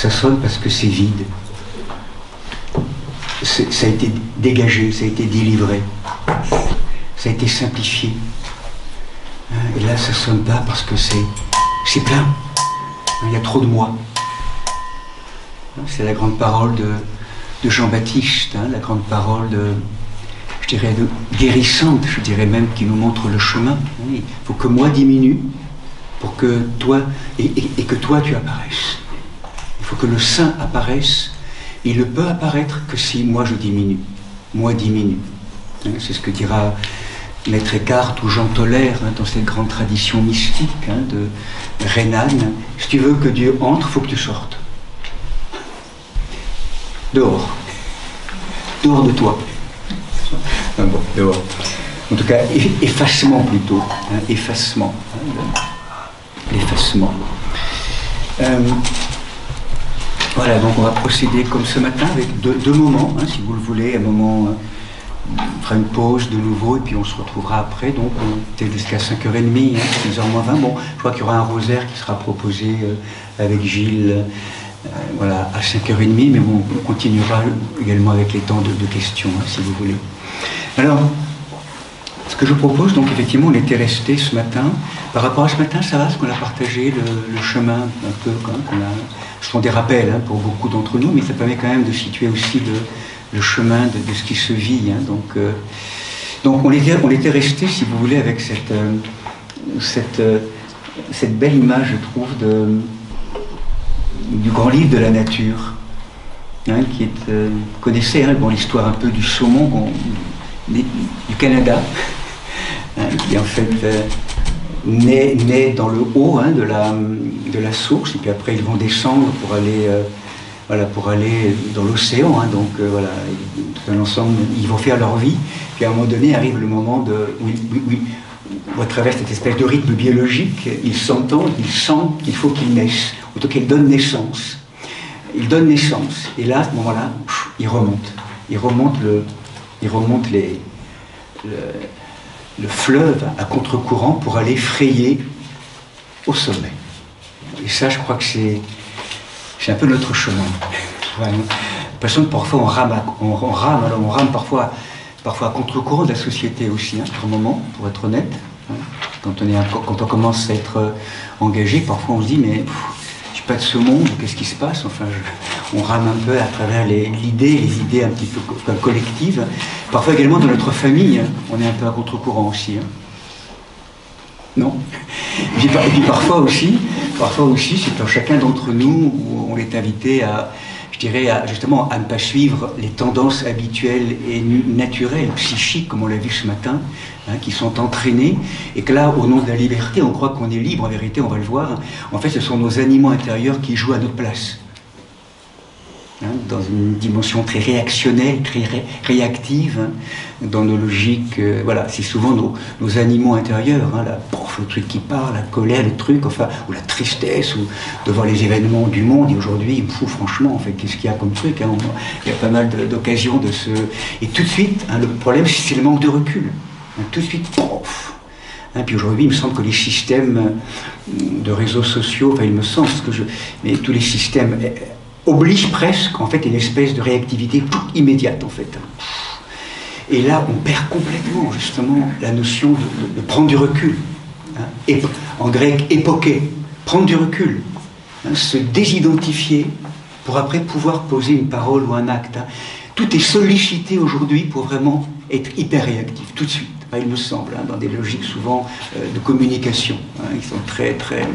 Ça sonne parce que c'est vide. Ça a été dégagé, ça a été délivré. Ça a été simplifié. Et là, ça sonne pas parce que c'est plein. Il y a trop de moi. C'est la grande parole de Jean-Baptiste, la grande parole je dirais, guérissante, je dirais même, qui nous montre le chemin. Il faut que moi diminue pour que toi, et que toi tu apparaisses. Il faut que le Saint apparaisse. Il ne peut apparaître que si moi je diminue. Moi diminue. C'est ce que dira Maître Eckhart ou Jean Toller dans cette grande tradition mystique de Renan. Si tu veux que Dieu entre, il faut que tu sortes. Dehors. Dehors de toi. Bon, dehors. En tout cas, effacement plutôt. Effacement. L'effacement. Voilà, donc on va procéder comme ce matin avec deux moments, si vous le voulez. Un moment, on fera une pause de nouveau et puis on se retrouvera après, donc peut-être jusqu'à 5h30, 6h moins 20. Bon, je crois qu'il y aura un rosaire qui sera proposé avec Gilles, voilà, à 5h30, mais bon, on continuera également avec les temps de questions, si vous voulez. Alors, ce que je propose, donc effectivement, on était resté ce matin. Par rapport à ce matin, ça va, parce qu'on a partagé le chemin un peu, ce sont des rappels pour beaucoup d'entre nous, mais ça permet quand même de situer aussi le chemin de ce qui se vit. Donc on était resté, si vous voulez, avec cette belle image, je trouve, du grand livre de la nature, qui est, vous connaissez, l'histoire un peu du saumon du Canada, qui en fait naît dans le haut de la source, et puis après ils vont descendre pour aller dans l'océan, donc voilà, tout un ensemble, ils vont faire leur vie, puis à un moment donné arrive le moment où à travers cette espèce de rythme biologique, ils s'entendent, ils sentent qu'il faut qu'ils naissent, ou en tout cas ils donnent naissance. Ils donnent naissance, et là, à ce moment-là, ils remontent le fleuve à contre-courant pour aller frayer au sommet. Et ça, je crois que c'est un peu notre chemin. Voilà. J'ai l'impression que parfois on rame parfois à contre-courant de la société aussi, par moment, pour être honnête. Quand on commence à être engagé, parfois on se dit, mais je suis pas de ce monde, qu'est-ce qui se passe? Enfin, on rame un peu à travers les idées un petit peu collectives. Parfois également dans notre famille, on est un peu à contre-courant aussi. Non? Et puis parfois aussi, c'est dans chacun d'entre nous où on est invité justement à ne pas suivre les tendances habituelles et naturelles, psychiques, comme on l'a vu ce matin, qui sont entraînées, et que là, au nom de la liberté, on croit qu'on est libre. En vérité, on va le voir, en fait, ce sont nos animaux intérieurs qui jouent à notre place. Dans une dimension très réactionnelle, très réactive, dans nos logiques, voilà, c'est souvent nos animaux intérieurs, le truc qui part, la colère, le truc, enfin, ou la tristesse, ou devant les événements du monde, et aujourd'hui, il me fout franchement, en fait, qu'est-ce qu'il y a comme truc, il y a pas mal d'occasions de se... Et tout de suite, le problème, c'est le manque de recul. Tout de suite, pof. Puis aujourd'hui, il me semble que les systèmes de réseaux sociaux, enfin, il me semble, mais tous les systèmes obligent presque, en fait, une espèce de réactivité immédiate, en fait. Et là, on perd complètement, justement, la notion de prendre du recul. Et en grec, époquer, prendre du recul, se désidentifier pour après pouvoir poser une parole ou un acte. Tout est sollicité aujourd'hui pour vraiment être hyper réactif, tout de suite, il me semble, dans des logiques souvent de communication. Ils sont très, très...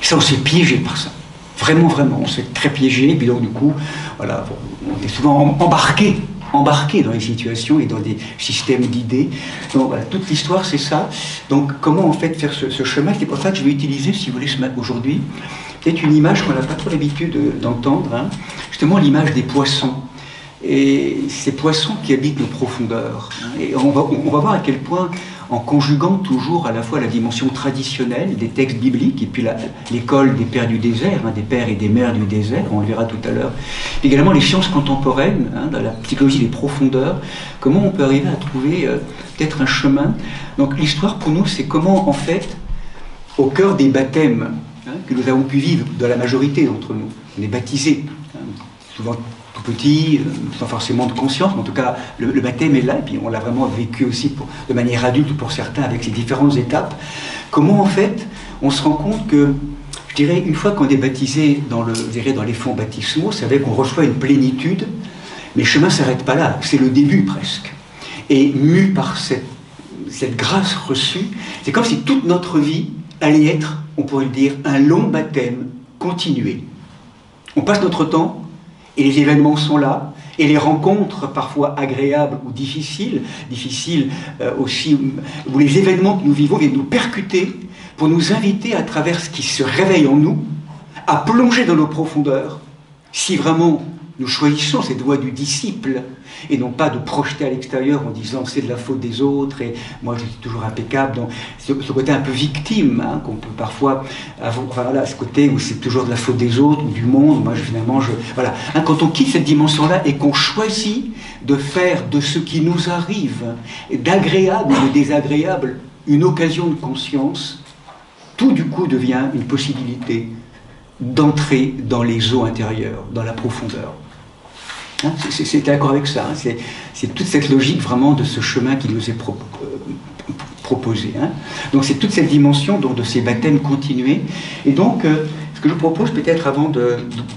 Ça, on s'est piégé par ça. Vraiment, on s'est très piégé, et puis donc du coup, voilà, on est souvent embarqué dans les situations et dans des systèmes d'idées. Donc voilà, toute l'histoire, c'est ça. Donc comment en fait faire ce chemin? C'est pour ça que je vais utiliser, si vous voulez, aujourd'hui, peut-être une image qu'on n'a pas trop l'habitude d'entendre, justement l'image des poissons. Et ces poissons qui habitent nos profondeurs. Et on va voir à quel point, en conjuguant toujours à la fois la dimension traditionnelle des textes bibliques et puis l'école des pères du désert, des pères et des mères du désert, on le verra tout à l'heure, également les sciences contemporaines, dans la psychologie des profondeurs, comment on peut arriver à trouver peut-être un chemin. Donc l'histoire pour nous, c'est comment en fait, au cœur des baptêmes que nous avons pu vivre dans la majorité d'entre nous. On est baptisés, souvent tout petit, sans forcément de conscience, mais en tout cas le baptême est là, et puis on l'a vraiment vécu aussi de manière adulte pour certains, avec ses différentes étapes. Comment en fait on se rend compte que, je dirais, une fois qu'on est baptisé dans les fonds baptismaux, c'est vrai qu'on reçoit une plénitude, mais le chemin ne s'arrête pas là, c'est le début presque. Et mu par cette grâce reçue, c'est comme si toute notre vie allait être, on pourrait le dire, un long baptême continué. On passe notre temps, et les événements sont là, et les rencontres parfois agréables ou difficiles aussi, où les événements que nous vivons viennent nous percuter pour nous inviter à travers ce qui se réveille en nous, à plonger dans nos profondeurs, si vraiment nous choisissons cette voie du disciple, et non pas de projeter à l'extérieur en disant c'est de la faute des autres, et moi je suis toujours impeccable, donc ce côté un peu victime, qu'on peut parfois avoir, enfin, voilà, ce côté où c'est toujours de la faute des autres, ou du monde, moi finalement, voilà. Quand on quitte cette dimension-là, et qu'on choisit de faire de ce qui nous arrive, d'agréable ou de désagréable, une occasion de conscience, tout du coup devient une possibilité d'entrer dans les eaux intérieures, dans la profondeur. C'est d'accord avec ça, c'est toute cette logique vraiment de ce chemin qui nous est proposé. Donc c'est toute cette dimension donc, de ces baptêmes continués. Et donc, ce que je propose peut-être avant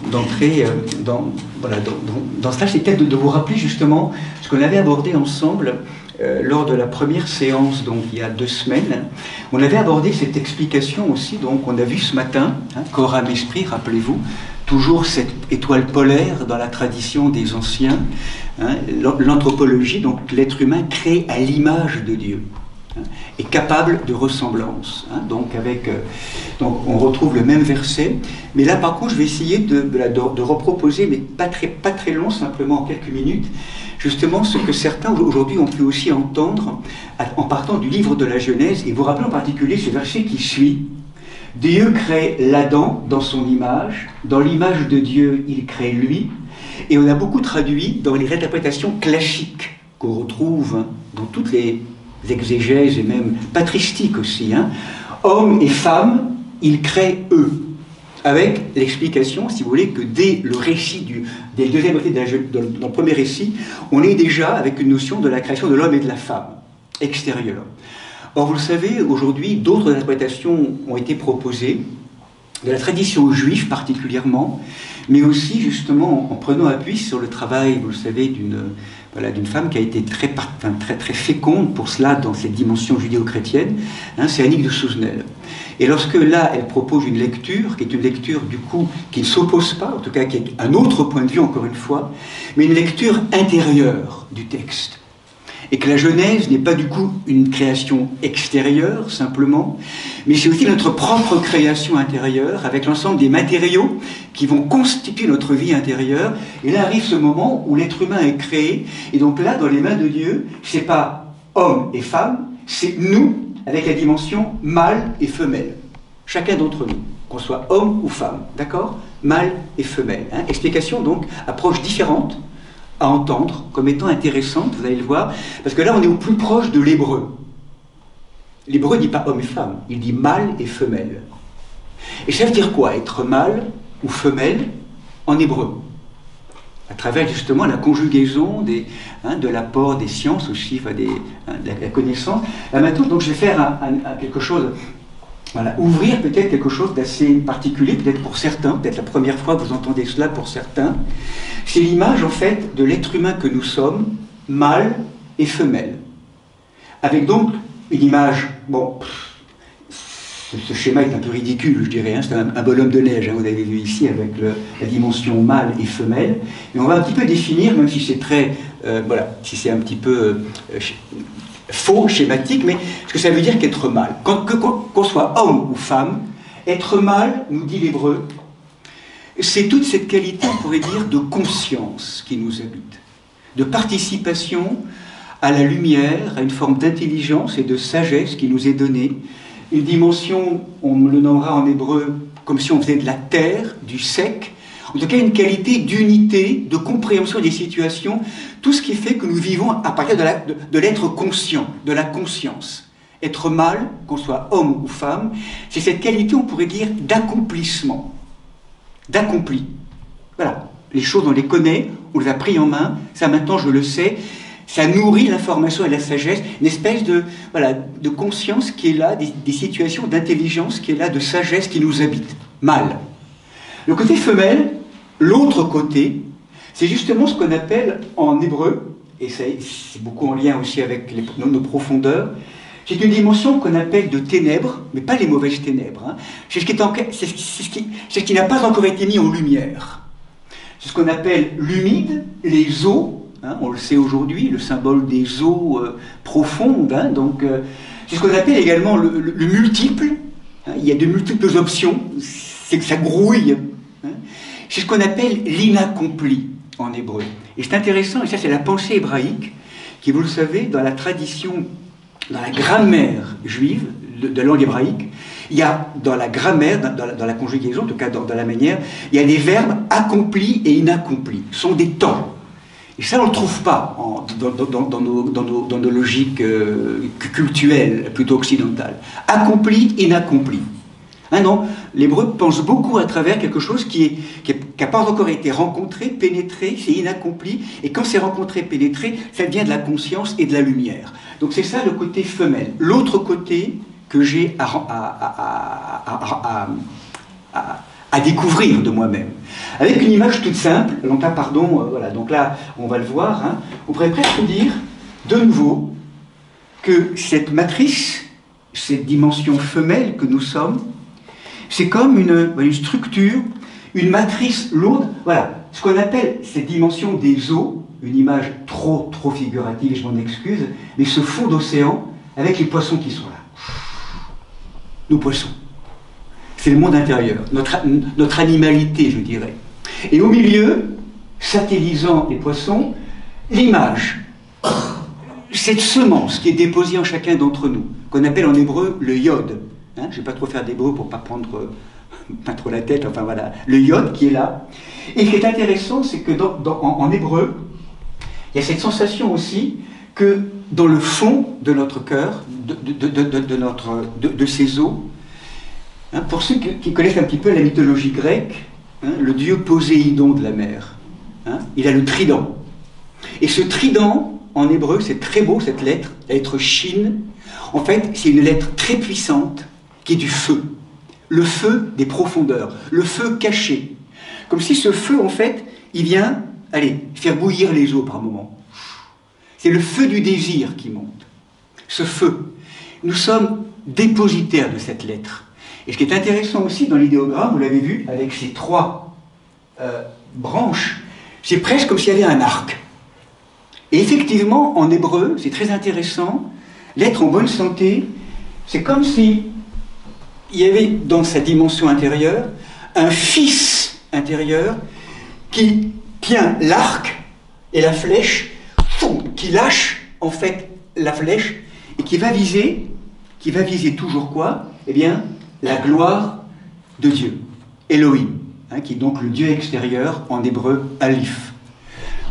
d'entrer dans cela, c'est peut-être de vous rappeler justement ce qu'on avait abordé ensemble lors de la première séance, donc il y a 2 semaines. On avait abordé cette explication aussi, donc on a vu ce matin, corps, âme, esprit, rappelez-vous, toujours cette étoile polaire dans la tradition des anciens, l'anthropologie, donc l'être humain créé à l'image de Dieu, est capable de ressemblance. Donc on retrouve le même verset, mais là par contre je vais essayer de reproposer, mais pas très long, simplement en quelques minutes, justement ce que certains aujourd'hui ont pu aussi entendre en partant du livre de la Genèse, et vous rappelez en particulier ce verset qui suit. Dieu crée l'Adam dans son image, dans l'image de Dieu il crée lui, et on a beaucoup traduit dans les interprétations classiques qu'on retrouve dans toutes les exégèses et même patristiques aussi, hommes et femmes, il crée eux, avec l'explication, si vous voulez, que dès le récit des deuxième récit dans le premier récit, on est déjà avec une notion de la création de l'homme et de la femme, extérieure. Or, vous le savez, aujourd'hui, d'autres interprétations ont été proposées, de la tradition juive particulièrement, mais aussi, justement, en prenant appui sur le travail, vous le savez, d'une femme qui a été très féconde pour cela dans cette dimension judéo-chrétienne, c'est Annick de Souzenel. Et lorsque là, elle propose une lecture, qui est une lecture, du coup, qui ne s'oppose pas, en tout cas, qui est un autre point de vue, encore une fois, mais une lecture intérieure du texte. Et que la Genèse n'est pas du coup une création extérieure simplement, mais c'est aussi notre propre création intérieure avec l'ensemble des matériaux qui vont constituer notre vie intérieure. Et là arrive ce moment où l'être humain est créé, et donc là, dans les mains de Dieu, c'est pas homme et femme, c'est nous avec la dimension mâle et femelle. Chacun d'entre nous, qu'on soit homme ou femme, d'accord? Mâle et femelle. Explication donc, approche différente à entendre comme étant intéressante, vous allez le voir, parce que là on est au plus proche de l'hébreu. L'hébreu ne dit pas homme et femme, il dit mâle et femelle. Et ça veut dire quoi, être mâle ou femelle en hébreu? À travers justement la conjugaison de l'apport des sciences aussi, de la connaissance. Là maintenant, donc je vais faire quelque chose, voilà, ouvrir peut-être quelque chose d'assez particulier, peut-être pour certains, peut-être la première fois que vous entendez cela pour certains. C'est l'image en fait de l'être humain que nous sommes, mâle et femelle. Avec donc une image, bon, ce schéma est un peu ridicule, je dirais, c'est un bonhomme de neige, vous avez vu ici avec la dimension mâle et femelle. Mais on va un petit peu définir, même si c'est très, voilà, si c'est un petit peu faux, schématique, mais ce que ça veut dire qu'être mâle. Qu'on soit homme ou femme, être mâle, nous dit l'hébreu, c'est toute cette qualité, on pourrait dire, de conscience qui nous habite, de participation à la lumière, à une forme d'intelligence et de sagesse qui nous est donnée, une dimension, on le nommera en hébreu, comme si on faisait de la terre, du sec, en tout cas une qualité d'unité, de compréhension des situations, tout ce qui fait que nous vivons à partir de l'être conscient, de la conscience. Être mâle, qu'on soit homme ou femme, c'est cette qualité, on pourrait dire, d'accomplissement. D'accompli. Voilà. Les choses, on les connaît, on les a pris en main, ça maintenant je le sais, ça nourrit l'information et la sagesse, une espèce de, voilà, de conscience qui est là, des situations d'intelligence qui est là, de sagesse qui nous habite. Mâle. Le côté femelle, l'autre côté, c'est justement ce qu'on appelle en hébreu, et c'est beaucoup en lien aussi avec nos profondeurs, c'est une dimension qu'on appelle de ténèbres, mais pas les mauvaises ténèbres. Hein. C'est ce qui n'a pas encore été mis en lumière. C'est ce qu'on appelle l'humide, les eaux, hein, on le sait aujourd'hui, le symbole des eaux profondes. Hein, donc, c'est ce qu'on appelle également le multiple. Hein, il y a de multiples options, c'est que ça grouille. Hein. C'est ce qu'on appelle l'inaccompli en hébreu. Et c'est intéressant, et ça c'est la pensée hébraïque, qui, vous le savez, dans la tradition, dans la grammaire juive, de la langue hébraïque, il y a dans la grammaire, dans la conjugaison, en tout cas dans la manière, il y a des verbes accomplis et inaccomplis. Ce sont des temps. Et ça, on ne le trouve pas dans nos logiques cultuelles, plutôt occidentales. Accompli, inaccompli. Hein, non, l'hébreu pense beaucoup à travers quelque chose qui n'a pas encore été rencontré, pénétré, c'est inaccompli, et quand c'est rencontré, pénétré, ça devient de la conscience et de la lumière. Donc c'est ça le côté femelle. L'autre côté que j'ai à découvrir de moi-même. Avec une image toute simple, donc là, pardon, voilà, donc là, on va le voir, hein, on pourrait presque dire, de nouveau, que cette matrice, cette dimension femelle que nous sommes, c'est comme une structure, une matrice lourde, voilà, ce qu'on appelle cette dimension des eaux, une image trop figurative, je m'en excuse, mais ce fond d'océan avec les poissons qui sont là. Nos poissons. C'est le monde intérieur, notre animalité, je dirais. Et au milieu, satellisant les poissons, l'image, cette semence qui est déposée en chacun d'entre nous, qu'on appelle en hébreu le yod. Hein, je ne vais pas trop faire d'hébreu pour ne pas prendre pas trop la tête, enfin voilà, le yod qui est là. Et ce qui est intéressant, c'est que en hébreu, il y a cette sensation aussi que dans le fond de notre cœur, de ces eaux, hein, pour ceux qui connaissent un petit peu la mythologie grecque, hein, le dieu Poséidon de la mer, hein, il a le trident. Et ce trident, en hébreu, c'est très beau cette lettre, la lettre Shin. En fait, c'est une lettre très puissante qui est du feu. Le feu des profondeurs, le feu caché. Comme si ce feu, en fait, il vient, allez, faire bouillir les eaux par moments. C'est le feu du désir qui monte. Ce feu. Nous sommes dépositaires de cette lettre. Et ce qui est intéressant aussi dans l'idéogramme, vous l'avez vu, avec ces trois branches, c'est presque comme s'il y avait un arc. Et effectivement, en hébreu, c'est très intéressant, l'être en bonne santé, c'est comme si il y avait dans sa dimension intérieure un fils intérieur qui tient l'arc et la flèche, qui lâche en fait la flèche et qui va viser toujours quoi? Eh bien, la gloire de Dieu, Elohim, hein, qui est donc le Dieu extérieur, en hébreu, Alif.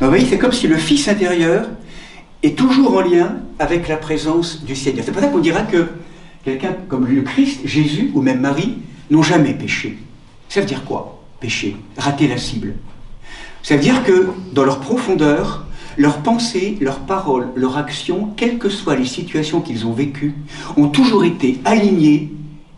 Donc, vous voyez, c'est comme si le Fils intérieur est toujours en lien avec la présence du Seigneur. C'est pour ça qu'on dira que quelqu'un comme le Christ, Jésus ou même Marie n'ont jamais péché. Ça veut dire quoi, pécher? Rater la cible. Ça veut dire que dans leur profondeur, leurs pensées, leurs paroles, leurs actions, quelles que soient les situations qu'ils ont vécues, ont toujours été alignées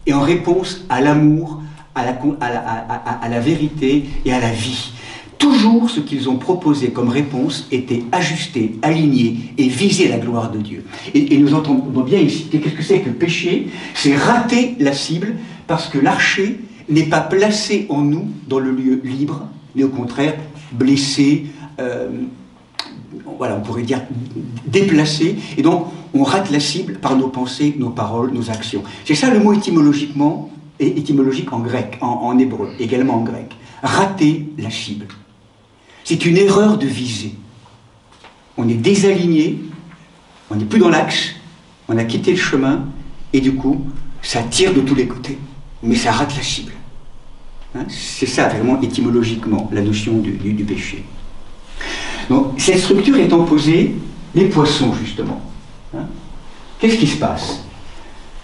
et en réponse à l'amour, à la vérité et à la vie. Toujours ce qu'ils ont proposé comme réponse était ajusté, aligné et visait la gloire de Dieu. Et nous entendons bien ici, qu'est-ce que c'est que le péché? C'est rater la cible parce que l'archer n'est pas placé en nous dans le lieu libre, mais au contraire blessé, voilà, on pourrait dire déplacé, et donc on rate la cible par nos pensées, nos paroles, nos actions. C'est ça le mot étymologique en grec, en hébreu, également en grec. Rater la cible. C'est une erreur de visée. On est désaligné, on n'est plus dans l'axe, on a quitté le chemin, et du coup, ça tire de tous les côtés, mais ça rate la cible. Hein, c'est ça vraiment étymologiquement la notion du péché. Donc, cette structure étant posée, les poissons justement. Hein, qu'est-ce qui se passe?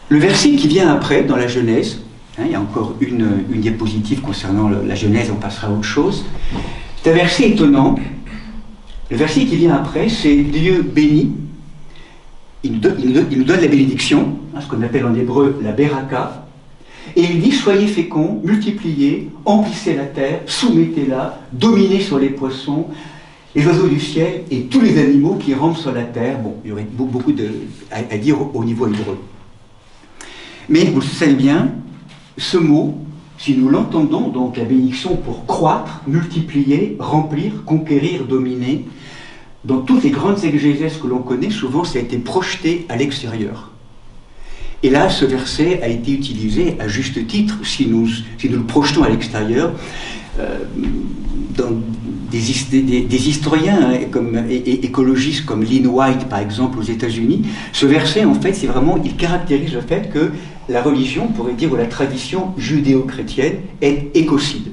Le verset qui vient après, dans la Genèse, hein, il y a encore une diapositive concernant la Genèse, on passera à autre chose. C'est un verset étonnant. Le verset qui vient après, c'est Dieu bénit. Il nous donne la bénédiction, hein, ce qu'on appelle en hébreu la beraka. Et il dit, soyez féconds, multipliez, emplissez la terre, soumettez-la, dominez sur les poissons, les oiseaux du ciel et tous les animaux qui rampent sur la terre. Bon, il y aurait beaucoup à dire au niveau hébreu. Mais vous le savez bien, ce mot, si nous l'entendons, donc la bénédiction pour croître, multiplier, remplir, conquérir, dominer, dans toutes les grandes exégèses que l'on connaît, souvent ça a été projeté à l'extérieur. Et là, ce verset a été utilisé à juste titre, si nous le projetons à l'extérieur, dans des historiens et écologistes comme Lynn White, par exemple, aux États-Unis. Ce verset, en fait, c'est vraiment, il caractérise le fait que la religion, on pourrait dire, ou la tradition judéo-chrétienne est écocide.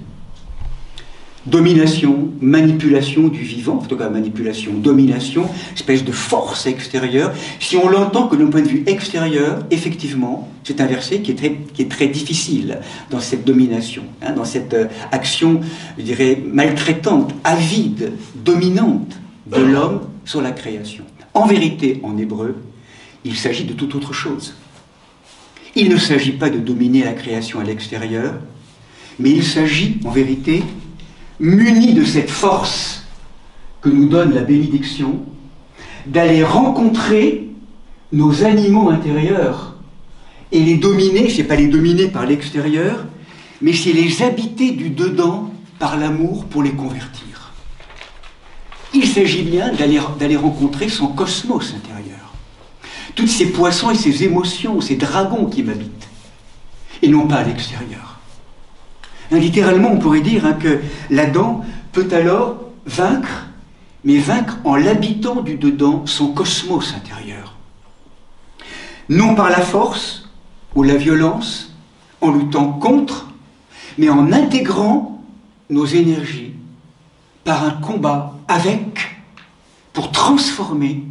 Domination, manipulation du vivant, en tout cas manipulation, domination, espèce de force extérieure. Si on l'entend que d'un point de vue extérieur, effectivement, c'est un verset qui est très difficile dans cette domination, hein, dans cette action, je dirais, maltraitante, avide, dominante de l'homme sur la création. En vérité, en hébreu, il s'agit de toute autre chose. Il ne s'agit pas de dominer la création à l'extérieur, mais il s'agit, en vérité, munis de cette force que nous donne la bénédiction, d'aller rencontrer nos animaux intérieurs et les dominer, c'est pas les dominer par l'extérieur, mais c'est les habiter du dedans par l'amour pour les convertir. Il s'agit bien d'aller rencontrer son cosmos intérieur, tous ces poissons et ces émotions, ces dragons qui m'habitent, et non pas à l'extérieur. Littéralement, on pourrait dire que l'Adam peut alors vaincre, mais vaincre en l'habitant du dedans son cosmos intérieur. Non par la force ou la violence, en luttant contre, mais en intégrant nos énergies par un combat avec, pour transformer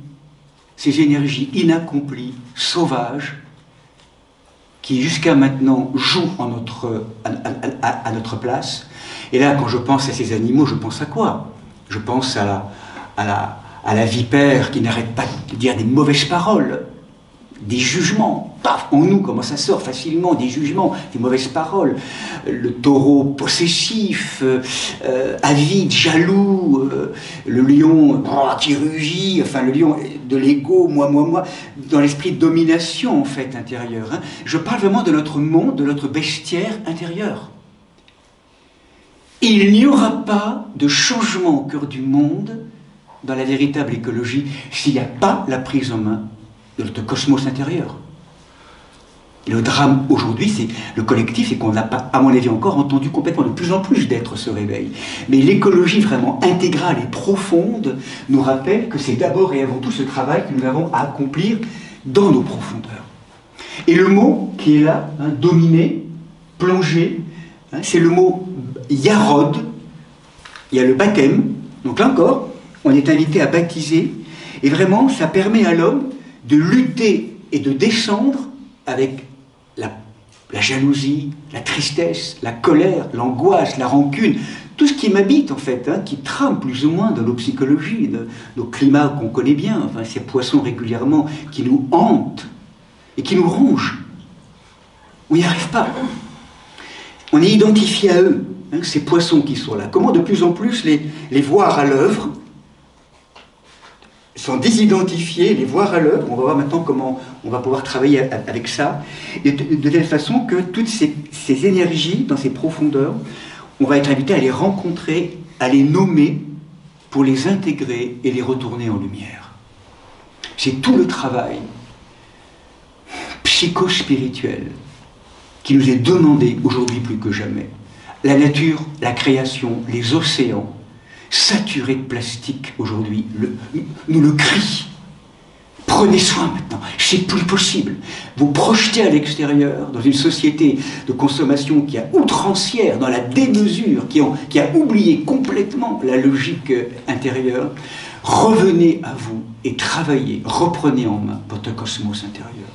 ces énergies inaccomplies, sauvages, qui jusqu'à maintenant jouent à notre place. Et là, quand je pense à ces animaux, je pense à quoi? Je pense à la vipère qui n'arrête pas de dire des mauvaises paroles, des jugements. Paf, en nous, comment ça sort facilement, des jugements, des mauvaises paroles. Le taureau possessif, avide, jaloux, le lion qui rugit, enfin le lion de l'ego, moi, dans l'esprit de domination en fait intérieur. Hein. Je parle vraiment de notre monde, de notre bestiaire intérieur. Il n'y aura pas de changement au cœur du monde dans la véritable écologie s'il n'y a pas la prise en main de notre cosmos intérieur. Et le drame aujourd'hui, c'est le collectif, c'est qu'on n'a pas, à mon avis, encore entendu complètement de plus en plus d'êtres se réveillent. Mais l'écologie vraiment intégrale et profonde nous rappelle que c'est d'abord et avant tout ce travail que nous avons à accomplir dans nos profondeurs. Et le mot qui est là, hein, dominer, plonger, hein, c'est le mot yarod. Il y a le baptême, donc là encore, on est invité à baptiser, et vraiment, ça permet à l'homme de lutter et de descendre avec la jalousie, la tristesse, la colère, l'angoisse, la rancune, tout ce qui m'habite en fait, hein, qui trame plus ou moins dans nos psychologies, nos climats qu'on connaît bien, enfin, ces poissons régulièrement qui nous hantent et qui nous rongent. On n'y arrive pas. On est identifié à eux, hein, ces poissons qui sont là. Comment de plus en plus les voir à l'œuvre, sans désidentifier, les voir à l'œuvre. On va voir maintenant comment on va pouvoir travailler avec ça, et de telle façon que toutes ces énergies, dans ces profondeurs, on va être invité à les rencontrer, à les nommer, pour les intégrer et les retourner en lumière. C'est tout le travail psycho-spirituel qui nous est demandé aujourd'hui plus que jamais. La nature, la création, les océans, saturé de plastique aujourd'hui, nous le crient. Prenez soin maintenant, c'est plus possible. Vous projetez à l'extérieur, dans une société de consommation qui est outrancière, dans la démesure, qui a oublié complètement la logique intérieure. Revenez à vous et travaillez, reprenez en main votre cosmos intérieur.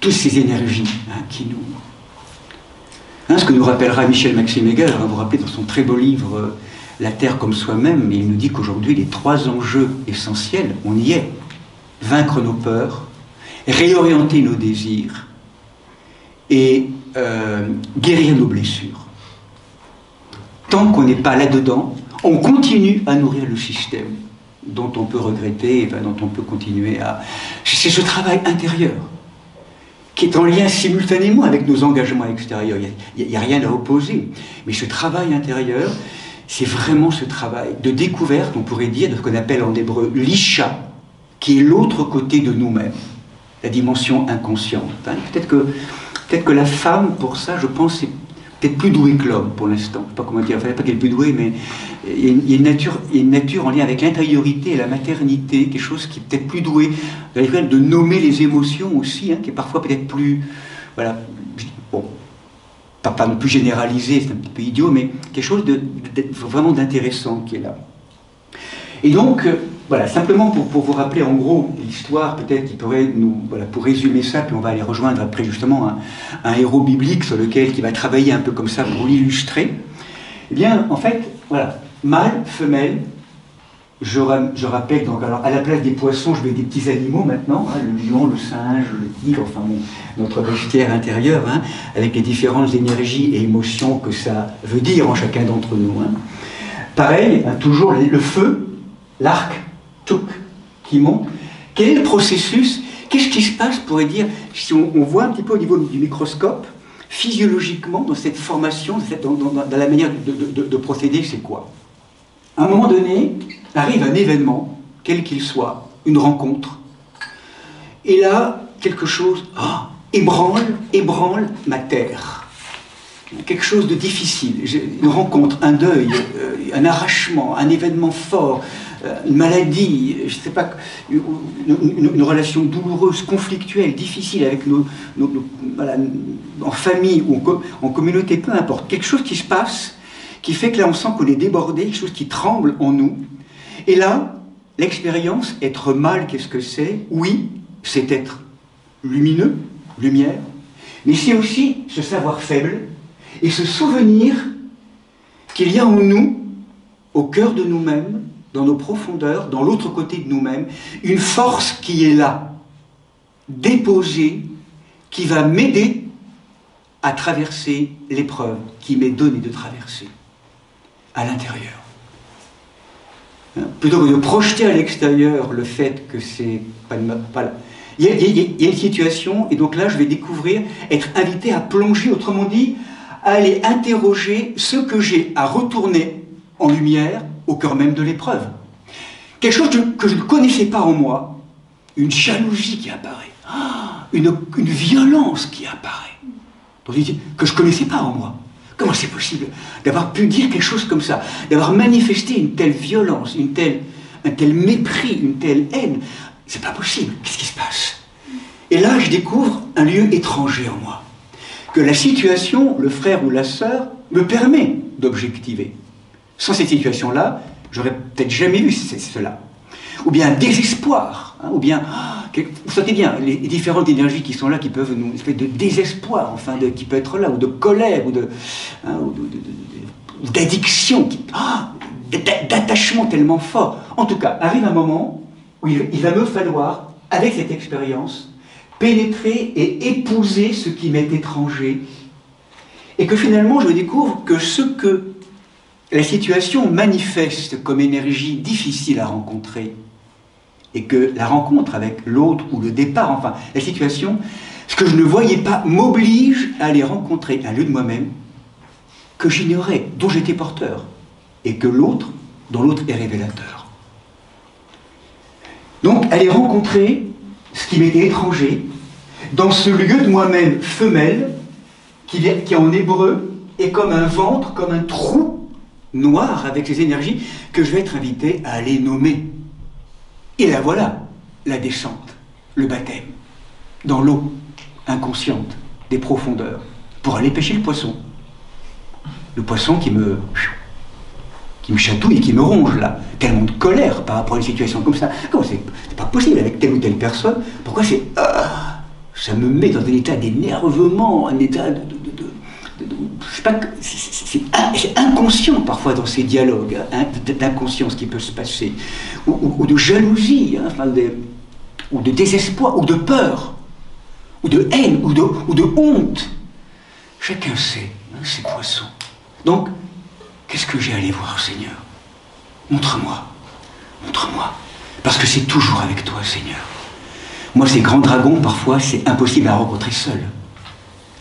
toutes ces énergies qui nous... ce que nous rappellera Michel Maxime Heger, vous vous rappelez dans son très beau livre La Terre comme soi-même, il nous dit qu'aujourd'hui les 3 enjeux essentiels, on y est. Vaincre nos peurs, réorienter nos désirs et guérir nos blessures. Tant qu'on n'est pas là-dedans, on continue à nourrir le système dont on peut regretter, dont on peut continuer à... C'est ce travail intérieur qui est en lien simultanément avec nos engagements extérieurs. Il n'y a rien à opposer. Mais ce travail intérieur, c'est vraiment ce travail de découverte, on pourrait dire, de ce qu'on appelle en hébreu l'isha, qui est l'autre côté de nous-mêmes, la dimension inconsciente. Peut-être que la femme, pour ça, je pense, c'est peut-être plus douée que l'homme, pour l'instant. Je ne sais pas comment dire, pas qu'elle est plus douée, mais il y a une nature en lien avec l'intériorité et la maternité, quelque chose qui est peut-être plus doué, de nommer les émotions aussi, qui est parfois peut-être plus... Voilà, bon, pas non plus généralisé, c'est un petit peu idiot, mais quelque chose vraiment d'intéressant qui est là. Et donc, voilà, simplement pour vous rappeler en gros l'histoire, peut-être qui pourrait nous, voilà, pour résumer ça, puis on va aller rejoindre après justement un héros biblique sur lequel qui va travailler un peu comme ça pour l'illustrer. Eh bien, en fait, voilà, mâle, femelle, je rappelle, donc alors à la place des poissons, je mets des petits animaux maintenant, le lion, le singe, le tigre, enfin bon, notre bestiaire intérieur, avec les différentes énergies et émotions que ça veut dire en chacun d'entre nous. Pareil, toujours le feu, l'arc, tchouk, qui monte. Quel est le processus? Qu'est-ce qui se passe, pourrait dire, si on voit un petit peu au niveau du microscope, physiologiquement, dans cette formation, dans la manière de procéder, c'est quoi? À un moment donné, arrive un événement, quel qu'il soit, une rencontre, et là, quelque chose ébranle ma terre. Quelque chose de difficile, une rencontre, un deuil, un arrachement, un événement fort, une maladie, je ne sais pas, une relation douloureuse, conflictuelle, difficile avec voilà, en famille ou en communauté, peu importe. Quelque chose qui se passe, qui fait que là on sent qu'on est débordé, quelque chose qui tremble en nous. Et là, l'expérience, être mâle, qu'est-ce que c'est? Oui, c'est être lumineux, lumière, mais c'est aussi se savoir faible et se souvenir qu'il y a en nous, au cœur de nous-mêmes, dans nos profondeurs, dans l'autre côté de nous-mêmes, une force qui est là, déposée, qui va m'aider à traverser l'épreuve qui m'est donnée de traverser, à l'intérieur. Plutôt que de projeter à l'extérieur le fait que c'est pas là. Il y a une situation, et donc là je vais découvrir, être invité à plonger, autrement dit, à aller interroger ce que j'ai à retourner en lumière au cœur même de l'épreuve. Quelque chose que je ne connaissais pas en moi, une jalousie qui apparaît, une violence qui apparaît, que je ne connaissais pas en moi. Comment c'est possible d'avoir pu dire quelque chose comme ça, d'avoir manifesté une telle violence, un tel mépris, une telle haine? C'est pas possible, qu'est-ce qui se passe? Et là, je découvre un lieu étranger en moi, que la situation, le frère ou la sœur, me permet d'objectiver. Sans cette situation-là, j'aurais peut-être jamais vu cela. Ou bien un désespoir, ou bien, vous sentez bien, les différentes énergies qui sont là, qui peuvent nous, une espèce de désespoir, enfin, qui peut être là, ou de colère, ou d'addiction, d'attachement tellement fort. En tout cas, arrive un moment où il va me falloir, avec cette expérience, pénétrer et épouser ce qui m'est étranger, et que finalement je découvre que ce que la situation manifeste comme énergie difficile à rencontrer, et que la rencontre avec l'autre ou le départ, enfin la situation, ce que je ne voyais pas m'oblige à aller rencontrer un lieu de moi-même que j'ignorais, dont j'étais porteur, et que l'autre, dont l'autre est révélateur. Donc aller rencontrer ce qui m'était étranger dans ce lieu de moi-même femelle qui en hébreu est comme un ventre, comme un trou noir avec ses énergies que je vais être invité à aller nommer. Et là voilà la descente, le baptême, dans l'eau inconsciente des profondeurs, pour aller pêcher le poisson. Le poisson qui me chatouille et qui me ronge là, tellement de colère par rapport à une situation comme ça. C'est pas possible avec telle ou telle personne. Pourquoi c'est ça me met dans un état d'énervement, un état je sais pas, c'est inconscient parfois dans ces dialogues, hein, d'inconscience qui peut se passer, ou de jalousie, hein, enfin ou de désespoir, ou de peur, ou de haine, ou de honte. Chacun sait, hein, ces poissons. Donc, qu'est-ce que j'ai à aller voir, Seigneur? Montre-moi, montre-moi, parce que c'est toujours avec toi, Seigneur. Moi, ces grands dragons, parfois, c'est impossible à rencontrer seul.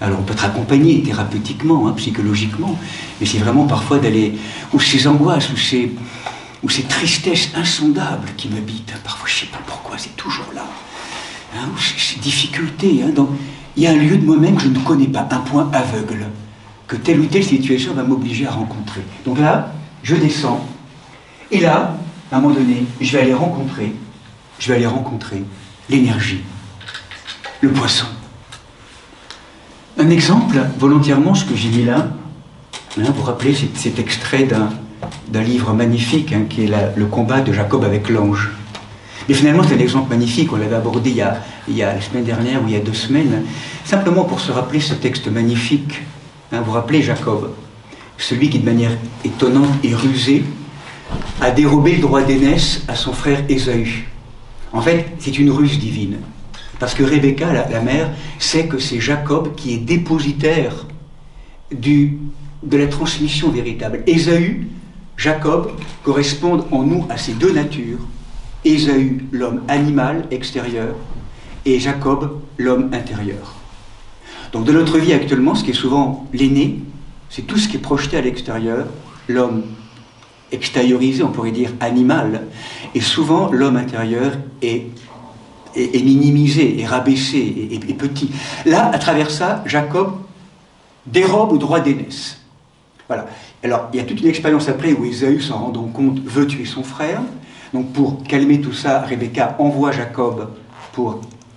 Alors, on peut être accompagné thérapeutiquement, hein, psychologiquement, mais c'est vraiment parfois d'aller, ou ces angoisses, ou ces tristesses insondables qui m'habitent. Hein, parfois, je ne sais pas pourquoi, c'est toujours là. Hein, ou ces difficultés. Hein, il y a un lieu de moi-même que je ne connais pas, un point aveugle, que telle ou telle situation va m'obliger à rencontrer. Donc là, je descends, et là, à un moment donné, je vais aller rencontrer l'énergie, le poisson. Un exemple, volontairement, ce que j'ai mis là, hein, vous vous rappelez, cet extrait d'un livre magnifique, hein, qui est le combat de Jacob avec l'ange. Mais finalement, c'est un exemple magnifique, on l'avait abordé il y a la semaine dernière ou il y a 2 semaines, simplement pour se rappeler ce texte magnifique. Hein, vous vous rappelez Jacob, celui qui de manière étonnante et rusée a dérobé le droit d'aînesse à son frère Ésaü. En fait, c'est une ruse divine. Parce que Rebecca, la mère, sait que c'est Jacob qui est dépositaire de la transmission véritable. Ésaü, Jacob correspondent en nous à ces 2 natures. Ésaü, l'homme animal extérieur, et Jacob, l'homme intérieur. Donc de notre vie actuellement, ce qui est souvent l'aîné, c'est tout ce qui est projeté à l'extérieur, l'homme extériorisé, on pourrait dire animal, et souvent l'homme intérieur est minimisé, est rabaissé, est petit. Là, à travers ça, Jacob dérobe le droit d'aînesse. Voilà. Alors, il y a toute une expérience après où Ésaü, s'en rendant compte, veut tuer son frère. Donc, pour calmer tout ça, Rebecca envoie Jacob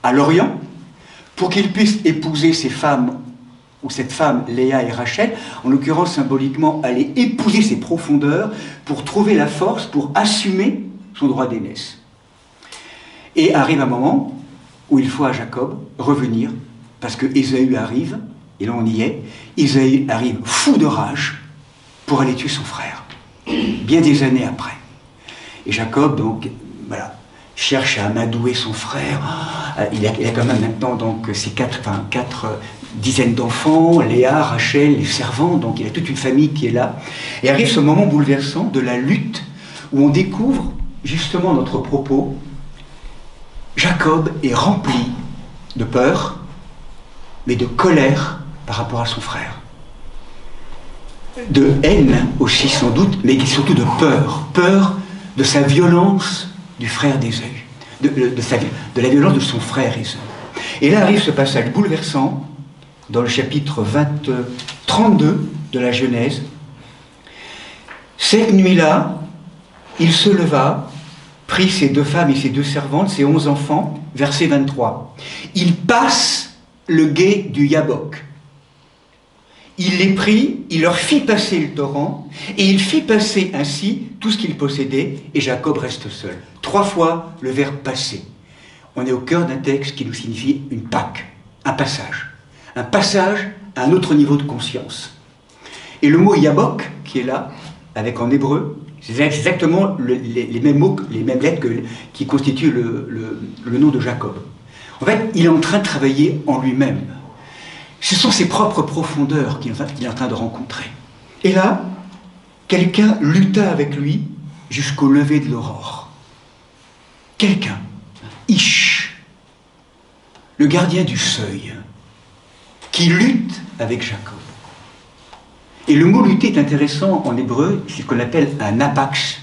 à l'Orient, pour qu'il puisse épouser ces femmes, ou cette femme, Léa et Rachel, en l'occurrence symboliquement, aller épouser ses profondeurs pour trouver la force, pour assumer son droit d'aînesse. Et arrive un moment où il faut à Jacob revenir, parce que Ésaü arrive, et là on y est, Ésaü arrive fou de rage pour aller tuer son frère, bien des années après. Et Jacob, donc, voilà, cherche à amadouer son frère. Il a quand même maintenant donc, ces 4 dizaines d'enfants, Léa, Rachel, les servants, donc il a toute une famille qui est là. Et arrive ce moment bouleversant de la lutte où on découvre justement notre propos. Jacob est rempli de peur, mais de colère par rapport à son frère. De haine aussi sans doute, mais surtout de peur. Peur de sa violence du frère d'Ésaü, de la violence de son frère Ésaü. Et là arrive ce passage bouleversant dans le chapitre 32 de la Genèse. Cette nuit-là, il se leva, prit ses 2 femmes et ses 2 servantes, ses 11 enfants, verset 23. Il passe le gué du Yabok. Il les prit, il leur fit passer le torrent, et il fit passer ainsi tout ce qu'il possédait, et Jacob reste seul. 3 fois le verbe passer. On est au cœur d'un texte qui nous signifie une Pâque, un passage. Un passage à un autre niveau de conscience. Et le mot Yabok, qui est là, avec en hébreu, c'est exactement les mêmes mots, les mêmes lettres qui constituent le nom de Jacob. En fait, il est en train de travailler en lui-même. Ce sont ses propres profondeurs qu'il est en train de rencontrer. Et là, quelqu'un lutta avec lui jusqu'au lever de l'aurore. Quelqu'un, Ish, le gardien du seuil, qui lutte avec Jacob. Et le mot lutter est intéressant en hébreu, c'est ce qu'on appelle un apax.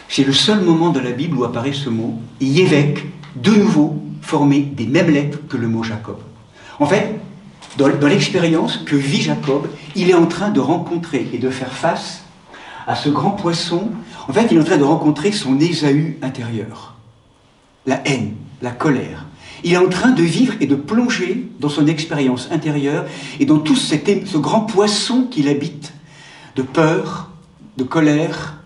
C'est le seul moment de la Bible où apparaît ce mot, Yévek, de nouveau formé des mêmes lettres que le mot Jacob. En fait, dans l'expérience que vit Jacob, il est en train de rencontrer et de faire face à ce grand poisson. En fait, il est en train de rencontrer son Ésaü intérieur. La haine, la colère. Il est en train de vivre et de plonger dans son expérience intérieure et dans tout ce grand poisson qu'il habite, de peur, de colère,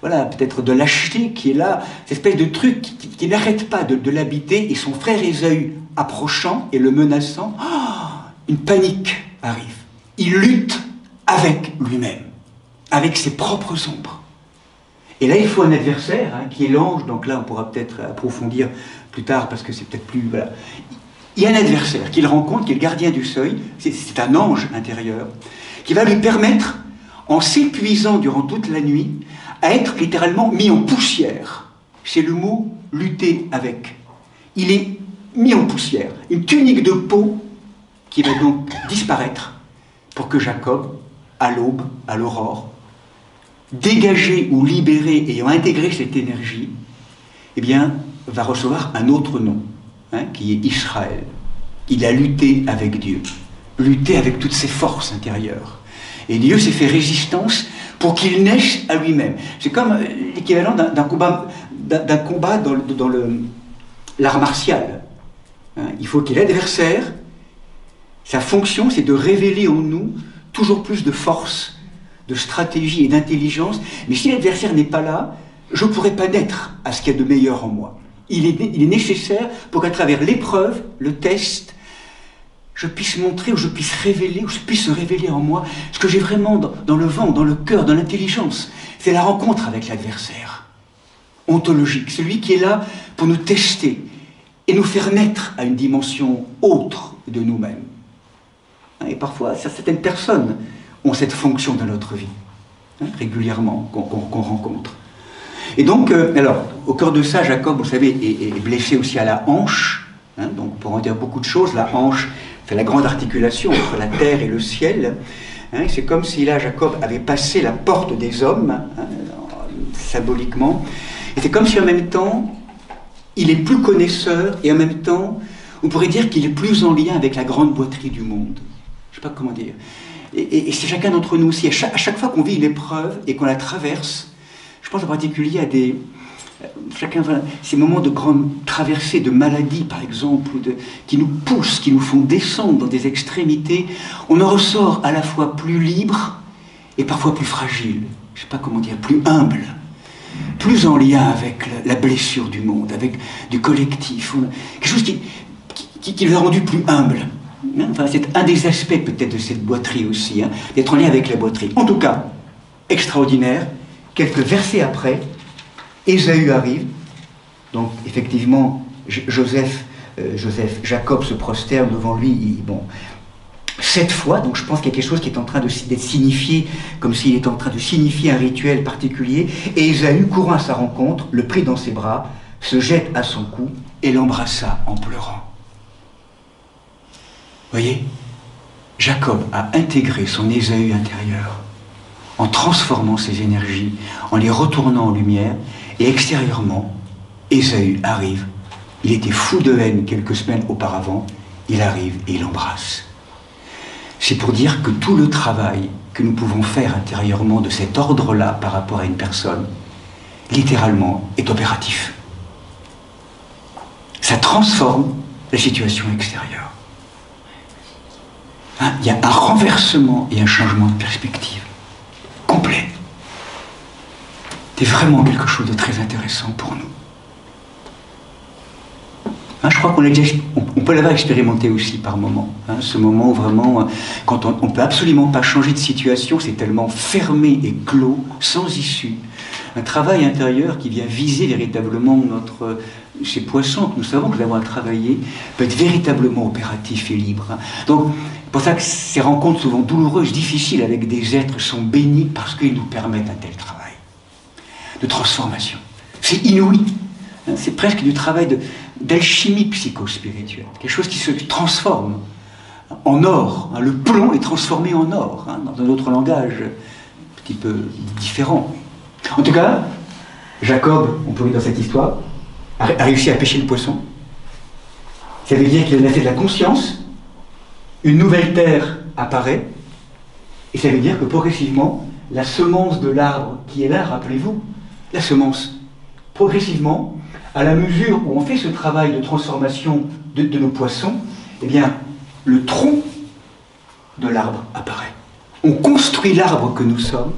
voilà, peut-être de lâcheté qui est là, cette espèce de truc qui n'arrête pas de l'habiter, et son frère Ésaü approchant et le menaçant, une panique arrive. Il lutte avec lui-même, avec ses propres ombres. Et là, il faut un adversaire, hein, qui est l'ange, donc là, on pourra peut-être approfondir plus tard, parce que c'est peut-être plus... Voilà. Il y a un adversaire qu'il rencontre, qui est le gardien du seuil, c'est un ange intérieur, qui va lui permettre, en s'épuisant durant toute la nuit, à être littéralement mis en poussière. C'est le mot « lutter avec ». Il est mis en poussière, une tunique de peau qui va donc disparaître pour que Jacob, à l'aube, à l'aurore, dégagé ou libéré, ayant intégré cette énergie, eh bien, va recevoir un autre nom, hein, qui est Israël. Il a lutté avec Dieu, lutté avec toutes ses forces intérieures. Et Dieu s'est fait résistance pour qu'il naisse à lui-même. C'est comme l'équivalent d'un combat dans l'art martial. Hein, il faut qu'il y ait l'adversaire. Sa fonction, c'est de révéler en nous toujours plus de force, de stratégie et d'intelligence. Mais si l'adversaire n'est pas là, je ne pourrai pas naître à ce qu'il y a de meilleur en moi. Il est nécessaire pour qu'à travers l'épreuve, le test, je puisse montrer, ou je puisse révéler, ou je puisse révéler en moi ce que j'ai vraiment dans le ventre, dans le cœur, dans l'intelligence. C'est la rencontre avec l'adversaire ontologique, celui qui est là pour nous tester et nous faire naître à une dimension autre de nous-mêmes. Et parfois, certaines personnes ont cette fonction dans notre vie, hein, régulièrement, qu'on rencontre. Et donc, alors, au cœur de ça, Jacob, vous savez, est blessé aussi à la hanche, hein, donc pour en dire beaucoup de choses, la hanche fait la grande articulation entre la terre et le ciel, hein, c'est comme si là, Jacob avait passé la porte des hommes, hein, symboliquement, et c'est comme si en même temps, il est plus connaisseur, et en même temps, on pourrait dire qu'il est plus en lien avec la grande boîterie du monde. Je ne sais pas comment dire. Et c'est chacun d'entre nous aussi. À chaque fois qu'on vit une épreuve et qu'on la traverse, je pense en particulier à ces moments de grande traversée, de maladie par exemple, qui nous poussent, qui nous font descendre dans des extrémités, on en ressort à la fois plus libre et parfois plus fragile. Je ne sais pas comment dire, plus humble, plus en lien avec la blessure du monde, avec du collectif. Quelque chose qui nous a rendu plus humble. Enfin, c'est un des aspects peut-être de cette boîterie aussi, hein, d'être en lien avec la boîterie. En tout cas, extraordinaire, quelques versets après, Ésaü arrive, donc effectivement, Jacob se prosterne devant lui, bon, 7 fois, donc je pense qu'il y a quelque chose qui est en train d'être signifié, comme s'il était en train de signifier un rituel particulier, et Ésaü, courant à sa rencontre, le prit dans ses bras, se jette à son cou et l'embrassa en pleurant. Voyez, Jacob a intégré son Ésaü intérieur en transformant ses énergies, en les retournant en lumière, et extérieurement, Ésaü arrive. Il était fou de haine quelques semaines auparavant, il arrive et il l'embrasse. C'est pour dire que tout le travail que nous pouvons faire intérieurement de cet ordre-là par rapport à une personne, littéralement, est opératif. Ça transforme la situation extérieure. Hein, il y a un renversement et un changement de perspective complet. C'est vraiment quelque chose de très intéressant pour nous. Hein, je crois qu'on peut l'avoir expérimenté aussi par moments. Hein, ce moment où vraiment, quand on ne peut absolument pas changer de situation, c'est tellement fermé et clos, sans issue. Un travail intérieur qui vient viser véritablement ces poissons que nous savons que nous avons à travailler, peut être véritablement opératif et libre. Hein. Donc, c'est pour ça que ces rencontres souvent douloureuses, difficiles avec des êtres sont bénies parce qu'ils nous permettent un tel travail de transformation. C'est inouï. Hein, c'est presque du travail d'alchimie psychospirituelle. Quelque chose qui se transforme en or. Hein, le plomb est transformé en or, hein, dans un autre langage un petit peu différent. En tout cas, Jacob, on peut lire dans cette histoire, a réussi à pêcher le poisson. Ça veut dire qu'il a fait de la conscience, une nouvelle terre apparaît, et ça veut dire que progressivement, la semence de l'arbre qui est là, rappelez-vous, la semence, progressivement, à la mesure où on fait ce travail de transformation de nos poissons, eh bien, le tronc de l'arbre apparaît. On construit l'arbre que nous sommes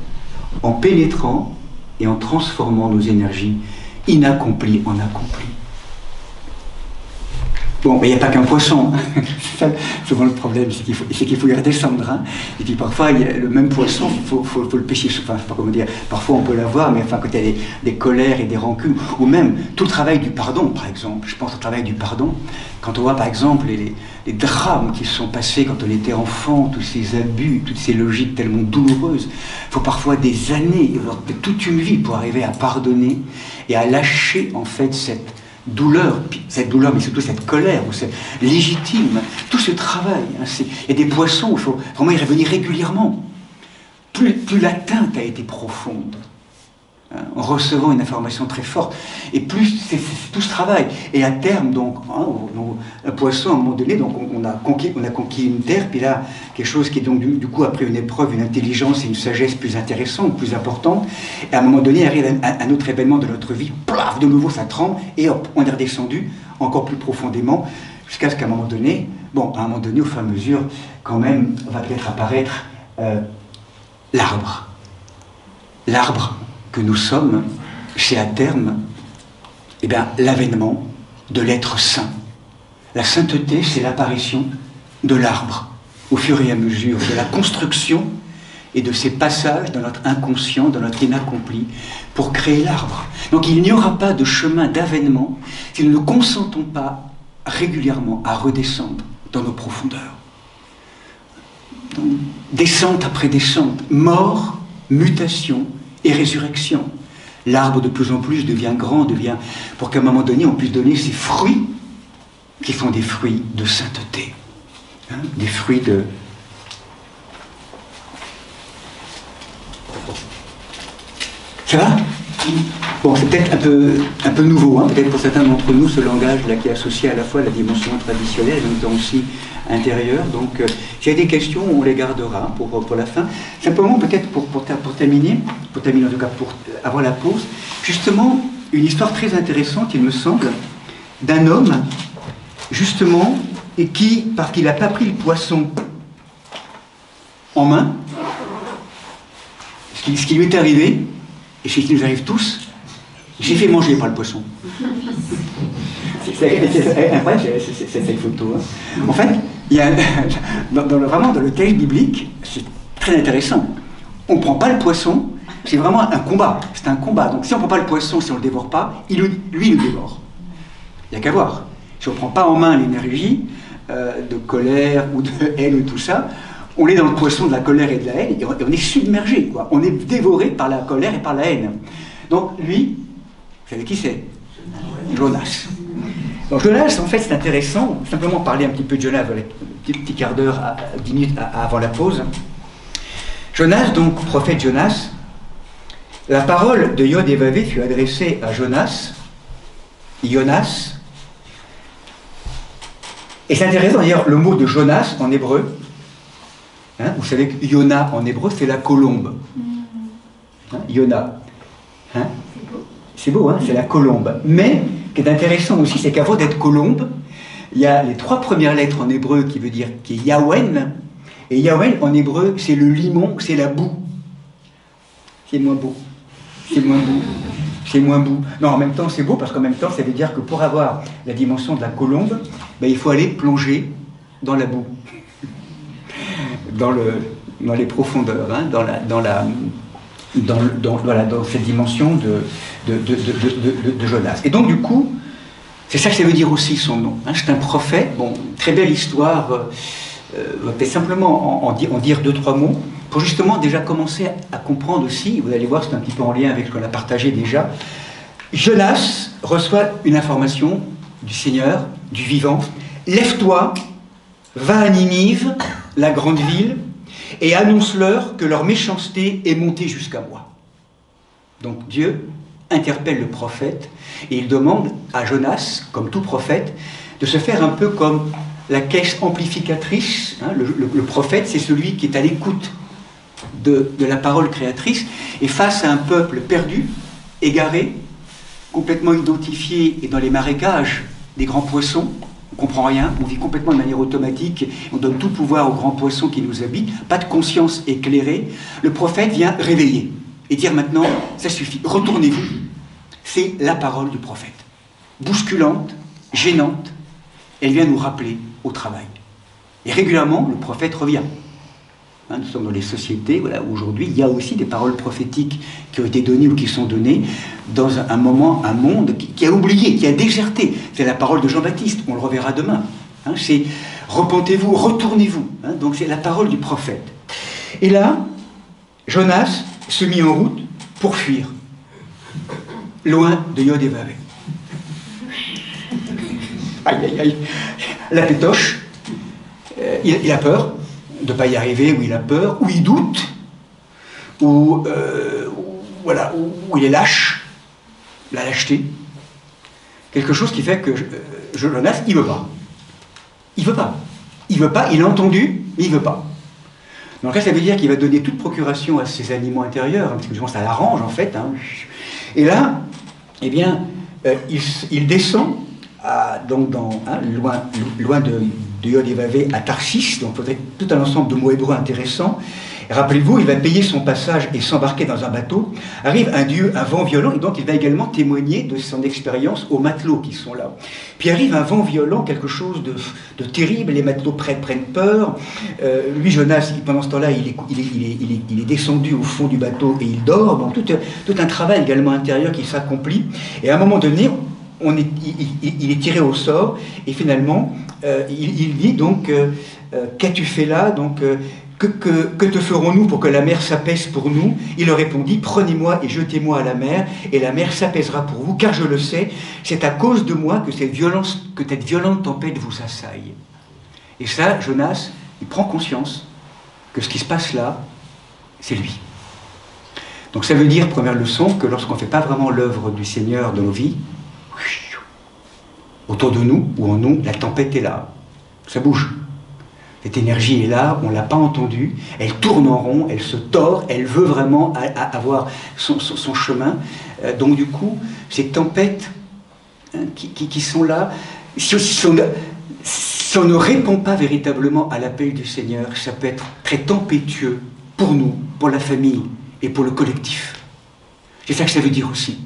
en pénétrant et en transformant nos énergies inaccomplies en accomplies. Bon, mais il n'y a pas qu'un poisson. C'est ça, souvent le problème, c'est qu'il faut y redescendre. Hein. Et puis parfois, il y a le même poisson, il faut le pêcher. Enfin, je sais pas comment dire. Parfois, on peut l'avoir, mais enfin, quand il y a des colères et des rancunes, ou même tout le travail du pardon, par exemple. Je pense au travail du pardon. Quand on voit, par exemple, les drames qui se sont passés quand on était enfant, tous ces abus, toutes ces logiques tellement douloureuses, il faut parfois des années, toute une vie pour arriver à pardonner et à lâcher, en fait, cette douleur, mais surtout cette colère, ou cette légitime, tout ce travail. Hein, il y a des poissons où il faut vraiment y revenir régulièrement. Plus l'atteinte a été profonde, hein, en recevant une information très forte, et plus c'est tout ce travail. Et à terme, donc, hein, un poisson, à un moment donné, donc on a conquis une terre, puis là, quelque chose qui est donc du coup, après une épreuve, une intelligence et une sagesse plus intéressante, plus importante, et à un moment donné, arrive un autre événement de notre vie, plaf, de nouveau ça tremble, et hop, on est redescendu encore plus profondément, jusqu'à ce qu'à un moment donné, bon, à un moment donné, au fur et à mesure, quand même, va peut-être apparaître l'arbre. L'arbre que nous sommes, c'est à terme, eh bien, l'avènement de l'être saint. La sainteté, c'est l'apparition de l'arbre, au fur et à mesure de la construction et de ces passages dans notre inconscient, dans notre inaccompli, pour créer l'arbre. Donc il n'y aura pas de chemin d'avènement si nous ne consentons pas régulièrement à redescendre dans nos profondeurs. Donc, descente après descente, mort, mutation et résurrection. L'arbre de plus en plus devient grand, pour qu'à un moment donné on puisse donner ses fruits, qui sont des fruits de sainteté, hein, des fruits de... Ça va? Bon, c'est peut-être un peu nouveau, hein, peut-être pour certains d'entre nous, ce langage-là qui est associé à la fois à la dimension traditionnelle et en même temps aussi intérieure. Donc, s'il y a des questions, on les gardera pour la fin. Simplement, peut-être pour terminer en tout cas avant la pause, justement, une histoire très intéressante, il me semble, d'un homme, justement, et qui, parce qu'il n'a pas pris le poisson en main, ce qui lui est arrivé, et ce qui nous arrive tous, j'ai fait manger par le poisson. C'est cette photo. Hein. En fait, il y a, vraiment dans le texte biblique, c'est très intéressant. On ne prend pas le poisson, c'est vraiment un combat. C'est un combat. Donc si on ne prend pas le poisson, si on ne le dévore pas, lui, il le dévore. Il n'y a qu'à voir. Si on ne prend pas en main l'énergie de colère ou de haine ou tout ça, on est dans le poisson de la colère et de la haine, et on est submergé, quoi. On est dévoré par la colère et par la haine. Donc lui, vous savez qui c'est? Jonas. Donc Jonas, en fait, c'est intéressant, simplement parler un petit peu de Jonas, un petit quart d'heure, 10 minutes avant la pause. Jonas, donc, prophète Jonas, la parole de Yod et Vavé fut adressée à Jonas, Jonas, et c'est intéressant d'ailleurs, le mot de Jonas en hébreu, hein, vous savez que Yona en hébreu, c'est la colombe. Hein, Yona. Hein, c'est beau, hein, c'est la colombe. Mais, ce qui est intéressant aussi, c'est qu'avant d'être colombe, il y a les 3 premières lettres en hébreu qui veut dire qui est Yawen. Et Yawen en hébreu, c'est le limon, c'est la boue. C'est moins beau. C'est moins beau. C'est moins beau. Non, en même temps, c'est beau parce qu'en même temps, ça veut dire que pour avoir la dimension de la colombe, ben, il faut aller plonger dans la boue. Dans les profondeurs, hein, dans cette dimension de Jonas. Et donc, du coup, c'est ça que ça veut dire aussi son nom. Hein, c'est un prophète, bon, très belle histoire, on va peut-être simplement en dire 2-3 mots, pour justement déjà commencer à comprendre aussi, vous allez voir, c'est un petit peu en lien avec ce qu'on a partagé déjà. Jonas reçoit une information du Seigneur, du vivant. Lève-toi, va à Ninive, la grande ville, et annonce-leur que leur méchanceté est montée jusqu'à moi. Donc Dieu interpelle le prophète et il demande à Jonas, comme tout prophète, de se faire un peu comme la caisse amplificatrice. Hein, le prophète, c'est celui qui est à l'écoute de la parole créatrice, et face à un peuple perdu, égaré, complètement identifié et dans les marécages des grands poissons, on ne comprend rien, on vit complètement de manière automatique, on donne tout pouvoir aux grands poissons qui nous habitent, pas de conscience éclairée, le prophète vient réveiller. et dire maintenant, ça suffit, retournez-vous. C'est la parole du prophète. Bousculante, gênante, elle vient nous rappeler au travail. Et régulièrement, le prophète revient. Hein, nous sommes dans les sociétés, voilà, où aujourd'hui, il y a aussi des paroles prophétiques qui ont été données ou qui sont données dans un moment, un monde qui a oublié, qui a déserté. C'est la parole de Jean-Baptiste, on le reverra demain. Hein, c'est repentez-vous, retournez-vous. Hein, donc c'est la parole du prophète. Et là, Jonas se mit en route pour fuir, loin de Yod et Vavé. Aïe, aïe, aïe. La pétoche, il a peur de ne pas y arriver, ou il a peur, ou il doute, ou voilà, ou il est lâche, la lâcheté. Quelque chose qui fait que Jonas, il ne veut pas. Il ne veut pas. Il ne veut pas, il a entendu, mais il ne veut pas. Donc là, ça veut dire qu'il va donner toute procuration à ses animaux intérieurs, hein, parce que je pense que ça l'arrange en fait. Hein. Et là, eh bien, il descend donc loin de Yod et Vavé à Tarsis, donc peut-être tout un ensemble de mots hébreux intéressants. Rappelez-vous, il va payer son passage et s'embarquer dans un bateau. Arrive un vent violent, et donc il va également témoigner de son expérience aux matelots qui sont là. Puis arrive un vent violent, quelque chose de terrible, les matelots prennent peur. Lui, Jonas, pendant ce temps-là, il est descendu au fond du bateau et il dort. Donc tout un travail également intérieur qui s'accomplit. Et à un moment donné, il est tiré au sort, et finalement, il dit donc, qu'as-tu fait là donc, que te ferons-nous pour que la mer s'apaise pour nous? Il leur répondit, prenez-moi et jetez-moi à la mer, et la mer s'apaisera pour vous, car je le sais, c'est à cause de moi que cette violente tempête vous assaille. Et ça, Jonas, il prend conscience que ce qui se passe là, c'est lui. Donc ça veut dire, première leçon, que lorsqu'on ne fait pas vraiment l'œuvre du Seigneur dans nos vies, autour de nous, ou en nous, la tempête est là. Ça bouge. Cette énergie est là, on ne l'a pas entendue, elle tourne en rond, elle se tord, elle veut vraiment avoir son chemin. Donc du coup, ces tempêtes qui sont là, si on ne répond pas véritablement à l'appel du Seigneur, ça peut être très tempétueux pour nous, pour la famille et pour le collectif. C'est ça que ça veut dire aussi.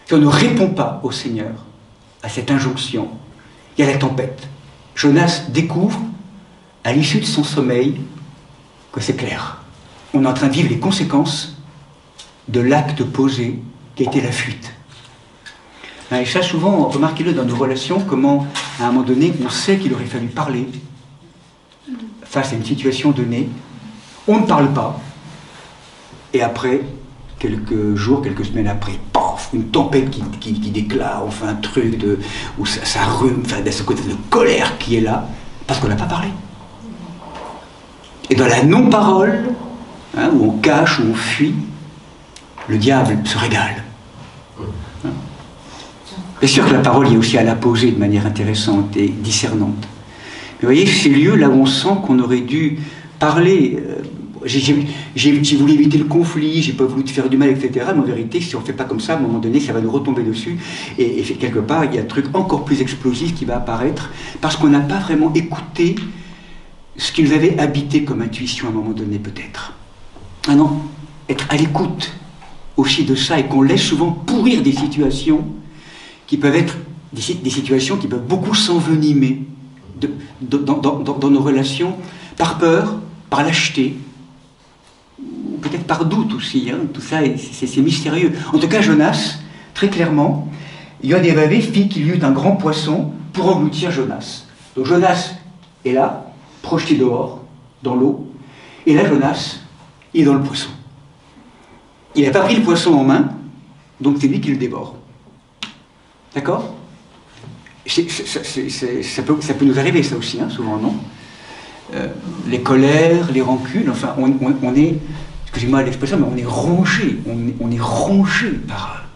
Si on ne répond pas au Seigneur, à cette injonction, il y a la tempête. Jonas découvre, à l'issue de son sommeil, que c'est clair. On est en train de vivre les conséquences de l'acte posé qui a été la fuite. Et ça, souvent, remarquez-le dans nos relations, comment, à un moment donné, on sait qu'il aurait fallu parler face à une situation donnée, on ne parle pas, et après, quelques jours, quelques semaines après, paf, une tempête qui déclare, enfin un truc où ça rhume, enfin, de ce côté de colère qui est là, parce qu'on n'a pas parlé. Et dans la non-parole, hein, où on cache, où on fuit, le diable se régale. Hein. Bien sûr que la parole est aussi à la poser de manière intéressante et discernante. Mais vous voyez, ces lieux là où on sent qu'on aurait dû parler, j'ai voulu éviter le conflit, j'ai pas voulu te faire du mal, etc. Mais en vérité, si on ne fait pas comme ça, à un moment donné, ça va nous retomber dessus. Et quelque part, il y a un truc encore plus explosif qui va apparaître, parce qu'on n'a pas vraiment écouté ce qui nous avait habité comme intuition à un moment donné, peut-être. Ah non, être à l'écoute aussi de ça, et qu'on laisse souvent pourrir des situations qui peuvent être des situations qui peuvent beaucoup s'envenimer dans nos relations, par peur, par lâcheté, ou peut-être par doute aussi, hein. Tout ça, c'est mystérieux. En tout cas, Jonas, très clairement, Yod et Vavé fit qu'il y eut un grand poisson pour engloutir Jonas. Donc Jonas est là, projeté dehors, dans l'eau, et là, Jonas, il est dans le poisson. Il n'a pas pris le poisson en main, donc c'est lui qui le dévore. D'accord? Ça peut nous arriver, ça aussi, hein, souvent, non? Les colères, les rancunes, enfin, on est, excusez-moi l'expression, mais on est rongé, on est rongé par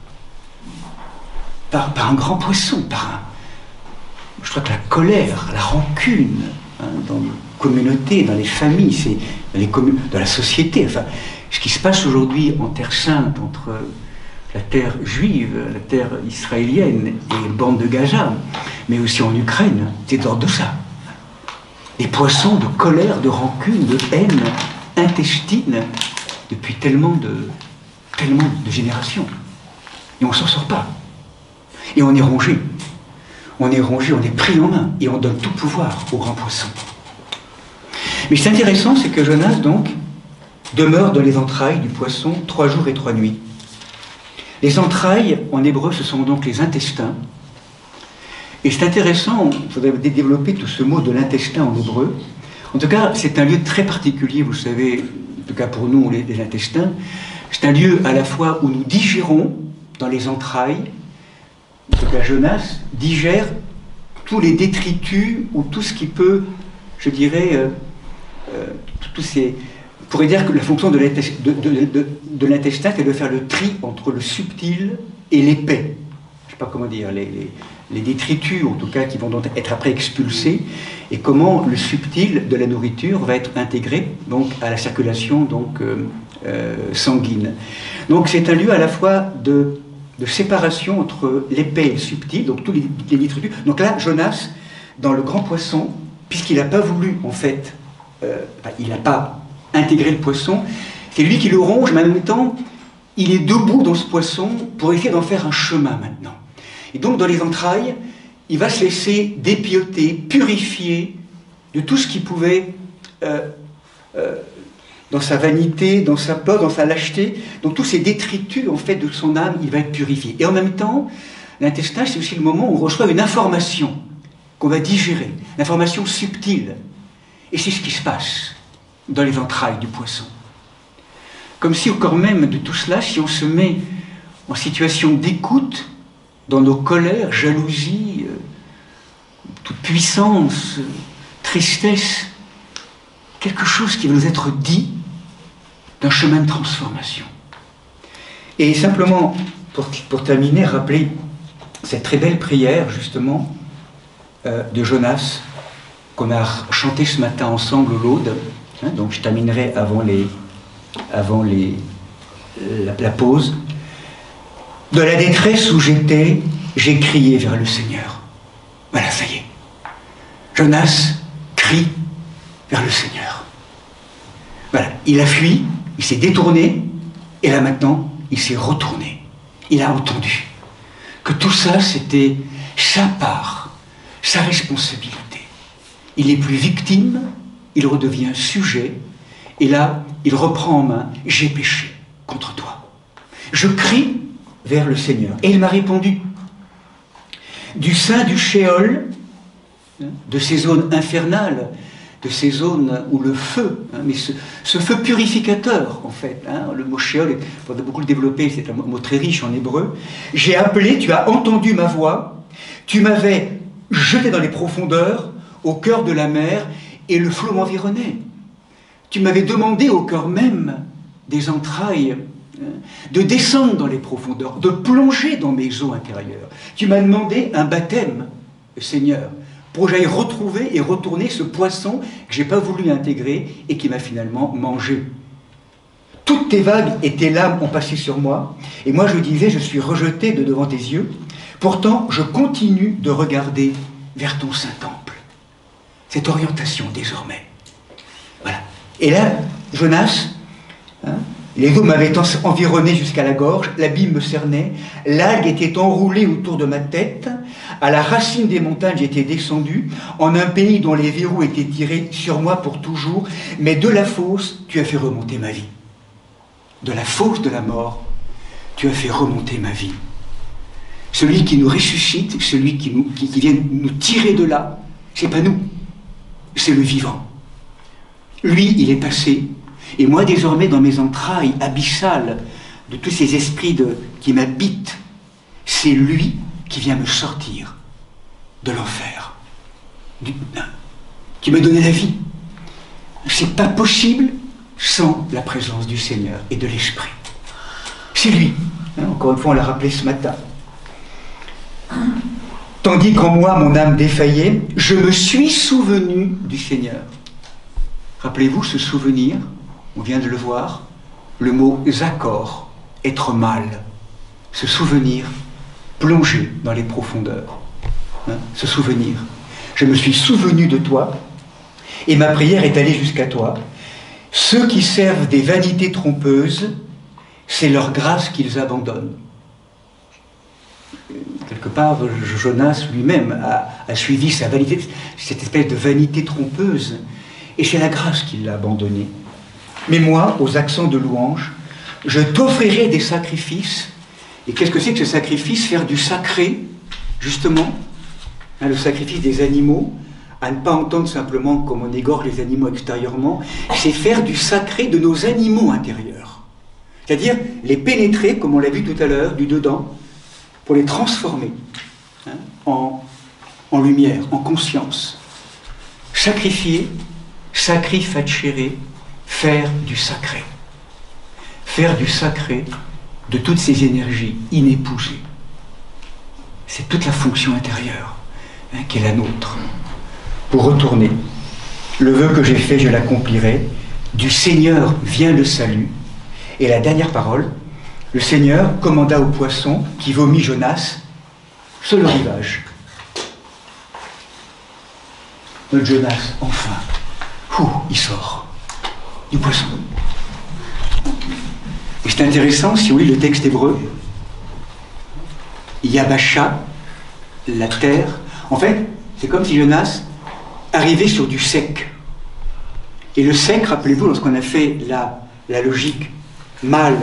un grand poisson, je crois que la colère, la rancune, hein, dans les communautés, dans les familles, dans la société, enfin, ce qui se passe aujourd'hui en Terre Sainte, entre la terre juive, la terre israélienne et les bandes de Gaza, mais aussi en Ukraine, c'est de l'ordre de ça. Des poissons de colère, de rancune, de haine intestine depuis tellement tellement de générations. Et on ne s'en sort pas. Et on est rongé. On est rongé, on est pris en main. Et on donne tout pouvoir au grand poisson. Mais c'est intéressant, c'est que Jonas, donc, demeure dans les entrailles du poisson 3 jours et 3 nuits. Les entrailles, en hébreu, ce sont donc les intestins. Et c'est intéressant, il faudrait développer tout ce mot de l'intestin en hébreu. En tout cas, c'est un lieu très particulier, vous savez, en tout cas pour nous, les intestins. C'est un lieu à la fois où nous digérons dans les entrailles. En tout cas, Jonas digère tous les détritus ou tout ce qui peut, je dirais, tous ces... On pourrait dire que la fonction de l'intestin, c'est de faire le tri entre le subtil et l'épais. Je ne sais pas comment dire, les détritus, en tout cas, qui vont donc être après expulsés, et comment le subtil de la nourriture va être intégré donc, à la circulation donc, sanguine. Donc c'est un lieu à la fois de séparation entre l'épais et le subtil, donc tous les détritus. Donc là, Jonas, dans le grand poisson, puisqu'il n'a pas voulu, en fait, il n'a pas intégré le poisson, c'est lui qui le ronge, mais en même temps, il est debout dans ce poisson pour essayer d'en faire un chemin maintenant. Et donc, dans les entrailles, il va se laisser dépioter, purifier de tout ce qui pouvait, dans sa vanité, dans sa peur, dans sa lâcheté, donc tous ces détritus, en fait, de son âme, il va être purifié. Et en même temps, l'intestin, c'est aussi le moment où on reçoit une information qu'on va digérer, une information subtile. Et c'est ce qui se passe dans les entrailles du poisson. Comme si au corps même de tout cela, si on se met en situation d'écoute, dans nos colères, jalousie, toute puissance, tristesse, quelque chose qui va nous être dit d'un chemin de transformation. Et simplement, pour terminer, rappeler cette très belle prière, justement, de Jonas, qu'on a chanté ce matin ensemble au Laude. Donc je terminerai avant la pause. De la détresse où j'étais, j'ai crié vers le Seigneur. Voilà, ça y est. Jonas crie vers le Seigneur. Voilà, il a fui, il s'est détourné, et là maintenant, il s'est retourné. Il a entendu que tout ça, c'était sa part, sa responsabilité. Il n'est plus victime, il redevient sujet, et là, il reprend en main, j'ai péché contre toi. Je crie vers le Seigneur. Et il m'a répondu. Du sein du Sheol, de ces zones infernales, de ces zones où le feu, mais ce feu purificateur, en fait, le mot Sheol, il faudrait beaucoup le développer, c'est un mot très riche en hébreu. J'ai appelé, tu as entendu ma voix, tu m'avais jeté dans les profondeurs, au cœur de la mer, et le flot m'environnait. Tu m'avais demandé au cœur même des entrailles de descendre dans les profondeurs, de plonger dans mes eaux intérieures. Tu m'as demandé un baptême, Seigneur, pour que j'aille retrouver et retourner ce poisson que je n'ai pas voulu intégrer et qui m'a finalement mangé. Toutes tes vagues et tes lames ont passé sur moi, et moi je disais, je suis rejeté de devant tes yeux. Pourtant, je continue de regarder vers ton saint temple. Cette orientation désormais. Voilà. Et là, Jonas, les eaux m'avaient environné jusqu'à la gorge, l'abîme me cernait, l'algue était enroulée autour de ma tête, à la racine des montagnes j'étais descendu, en un pays dont les verrous étaient tirés sur moi pour toujours, mais de la fosse, tu as fait remonter ma vie. De la fosse de la mort, tu as fait remonter ma vie. Celui qui nous ressuscite, celui qui vient nous tirer de là, c'est pas nous. C'est le vivant. Lui, il est passé, et moi désormais dans mes entrailles abyssales de tous ces esprits qui m'habitent, c'est lui qui vient me sortir de l'enfer, qui m'a donné la vie. C'est pas possible sans la présence du Seigneur et de l'Esprit. C'est lui. Encore une fois, on l'a rappelé ce matin. Tandis qu'en moi, mon âme défaillait, je me suis souvenu du Seigneur. Rappelez-vous ce souvenir, on vient de le voir, le mot « zakor », être mal, ce souvenir plongé dans les profondeurs. Ce souvenir. Je me suis souvenu de toi, et ma prière est allée jusqu'à toi. Ceux qui servent des vanités trompeuses c'est leur grâce qu'ils abandonnent. Quelque part, Jonas lui-même a suivi sa vanité, cette espèce de vanité trompeuse, et c'est la grâce qui l'a abandonné. Mais moi, aux accents de louange, je t'offrirai des sacrifices. Et qu'est-ce que c'est que ce sacrifice? Faire du sacré, justement, hein, le sacrifice des animaux, à ne pas entendre simplement comme on égorge les animaux extérieurement, c'est faire du sacré de nos animaux intérieurs. C'est-à-dire les pénétrer, comme on l'a vu tout à l'heure, du dedans, pour les transformer hein, en lumière, en conscience. Sacrifier, sacri facere, faire du sacré. Faire du sacré de toutes ces énergies inépousées. C'est toute la fonction intérieure hein, qui est la nôtre. Pour retourner, le vœu que j'ai fait, je l'accomplirai. Du Seigneur vient le salut. Et la dernière parole, le Seigneur commanda au poisson qui vomit Jonas sur le rivage. Notre Jonas, enfin, il sort du poisson. Et c'est intéressant, si vous lisez le texte hébreu, Yabasha, la terre, en fait, c'est comme si Jonas arrivait sur du sec. Et le sec, rappelez-vous, lorsqu'on a fait la logique mâle,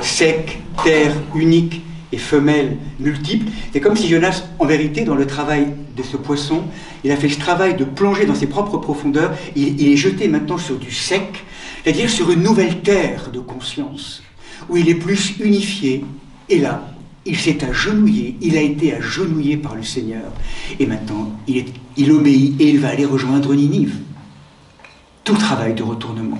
sec, terre, unique et femelle, multiple, c'est comme si Jonas, en vérité, dans le travail de ce poisson, il a fait ce travail de plonger dans ses propres profondeurs, il est jeté maintenant sur du sec, c'est-à-dire sur une nouvelle terre de conscience, où il est plus unifié, et là, il s'est agenouillé, il a été agenouillé par le Seigneur, et maintenant, il obéit, et il va aller rejoindre Ninive. Tout le travail de retournement.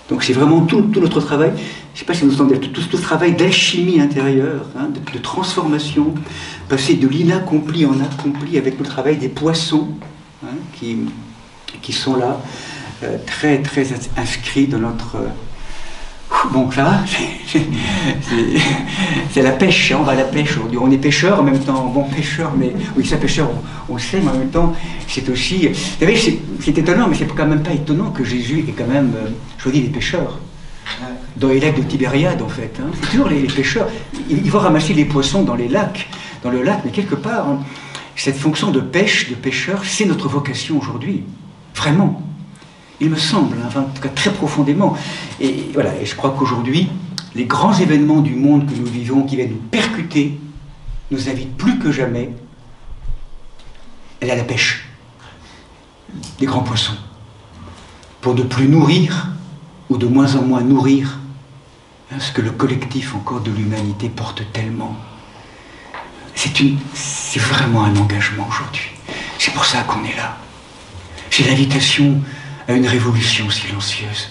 Donc c'est vraiment tout notre travail, je ne sais pas si vous entendez, tout ce travail d'alchimie intérieure, hein, de transformation, passer de l'inaccompli en accompli avec le travail des poissons hein, qui sont là, très très inscrits dans notre... Bon, ça va, c'est la pêche, hein, on va à la pêche, on est pêcheur en même temps, bon pêcheur, mais oui, ça pêcheur, on sait, mais en même temps, c'est aussi, vous savez, c'est étonnant, mais c'est quand même pas étonnant que Jésus ait quand même choisi les pêcheurs, dans les lacs de Tibériade en fait, hein. C'est toujours les pêcheurs, ils vont ramasser les poissons dans les lacs, dans le lac, mais quelque part, hein, cette fonction de pêche, de pêcheur, c'est notre vocation aujourd'hui, vraiment. Il me semble, hein, en tout cas très profondément. Et voilà, et je crois qu'aujourd'hui, les grands événements du monde que nous vivons, qui viennent nous percuter, nous invitent plus que jamais à la pêche des grands poissons, pour ne plus nourrir, ou de moins en moins nourrir, hein, ce que le collectif encore de l'humanité porte tellement. C'est vraiment un engagement aujourd'hui. C'est pour ça qu'on est là. C'est l'invitation à une révolution silencieuse.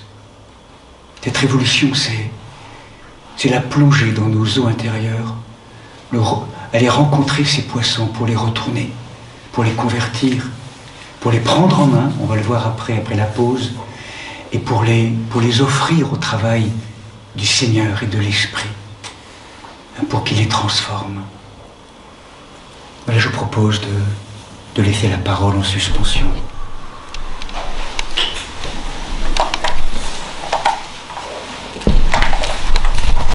Cette révolution, c'est la plongée dans nos eaux intérieures, aller rencontrer ces poissons pour les retourner, pour les convertir, pour les prendre en main, on va le voir après la pause, et pour les offrir au travail du Seigneur et de l'Esprit, pour qu'il les transforme. Voilà, je propose de laisser la parole en suspension.